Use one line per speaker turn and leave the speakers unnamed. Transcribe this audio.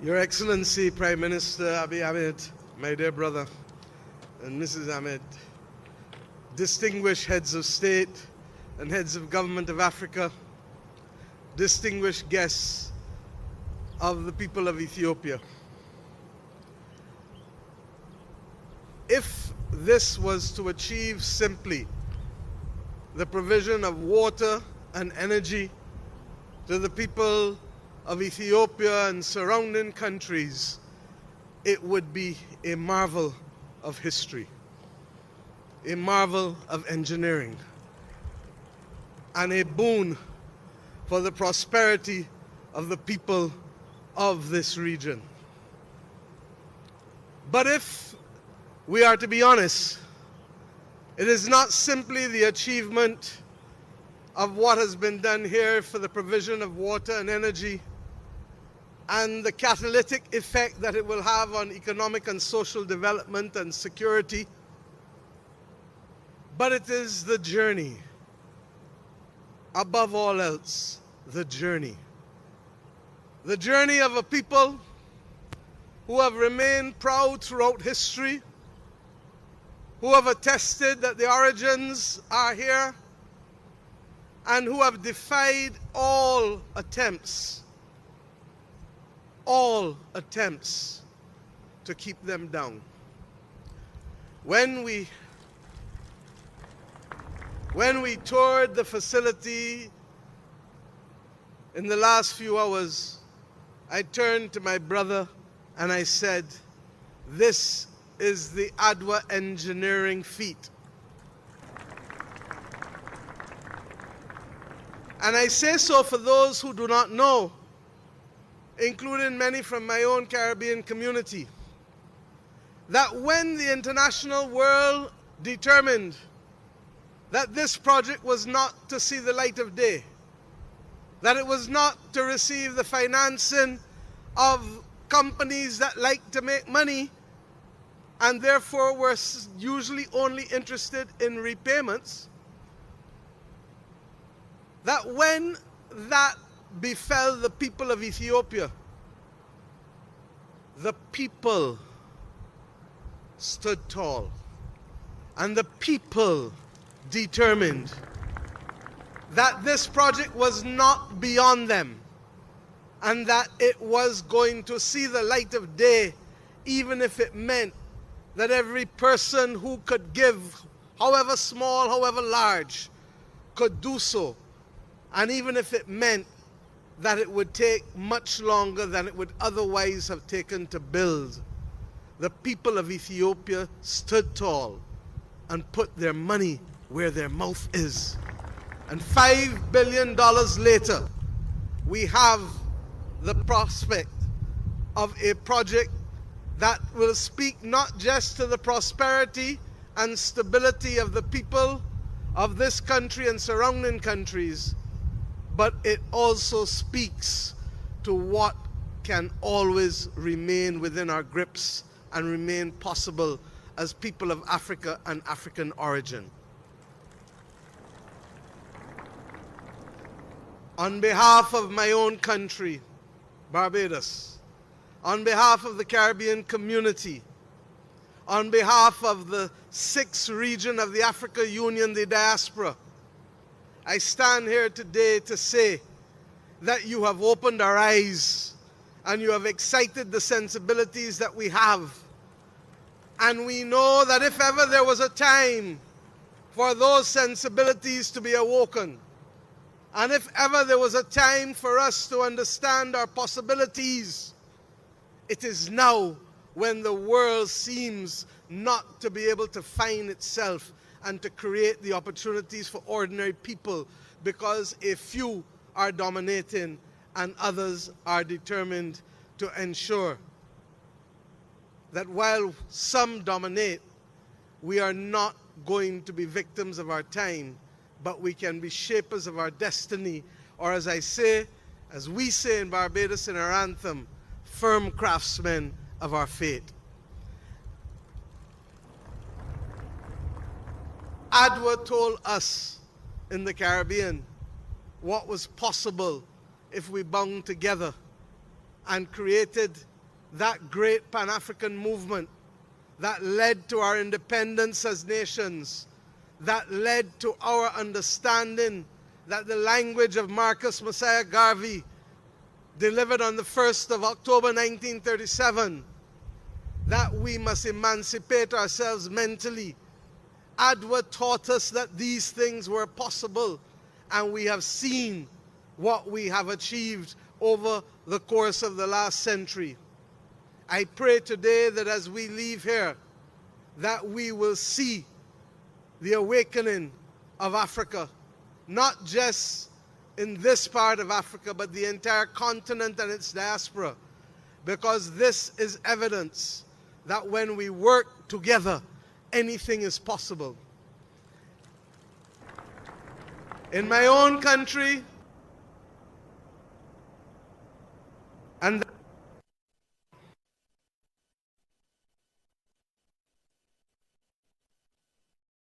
Your Excellency, Prime Minister Abiy Ahmed, my dear brother, and Mrs. Ahmed, distinguished heads of state and heads of government of Africa, distinguished guests of the people of Ethiopia. If this was to achieve simply the provision of water and energy to the people of Ethiopia and surrounding countries, it would be a marvel of history, a marvel of engineering, and a boon for the prosperity of the people of this region. But if we are to be honest, it is not simply the achievement of what has been done here for the provision of water and energy and the catalytic effect that it will have on economic and social development and security, but it is the journey. Above all else, the journey. The journey of a people who have remained proud throughout history, who have attested that the origins are here, and who have defied all attempts to keep them down. When we toured the facility in the last few hours, I turned to my brother and I said, "This is the Adwa engineering feat." And I say so for those who do not know, including many from my own Caribbean community, that when the international world determined that this project was not to see the light of day, that it was not to receive the financing of companies that like to make money and therefore were usually only interested in repayments, that when that befell the people of Ethiopia, the people stood tall, and the people determined that this project was not beyond them, and that it was going to see the light of day, even if it meant that every person who could give, however small, however large, could do so, and even if it meant that it would take much longer than it would otherwise have taken to build. The people of Ethiopia stood tall and put their money where their mouth is. And $5 billion later, we have the prospect of a project that will speak not just to the prosperity and stability of the people of this country and surrounding countries, but it also speaks to what can always remain within our grips and remain possible as people of Africa and African origin. On behalf of my own country, Barbados, on behalf of the Caribbean community, on behalf of the 6th region of the Africa Union, the diaspora, I stand here today to say that you have opened our eyes and you have excited the sensibilities that we have. And we know that if ever there was a time for those sensibilities to be awoken, and if ever there was a time for us to understand our possibilities, it is now, when the world seems not to be able to find itself and to create the opportunities for ordinary people, because a few are dominating and others are determined to ensure that while some dominate, we are not going to be victims of our time, but we can be shapers of our destiny, or as we say in Barbados in our anthem, firm craftsmen of our fate. Adwa told us in the Caribbean what was possible if we bound together and created that great Pan-African movement that led to our independence as nations, that led to our understanding that the language of Marcus Messiah Garvey, delivered on the 1st of October 1937, that we must emancipate ourselves mentally. Edward taught us that these things were possible, and we have seen what we have achieved over the course of the last century. I pray today that as we leave here, that we will see the awakening of Africa, not just in this part of Africa, but the entire continent and its diaspora, because this is evidence that when we work together, anything is possible. In my own country,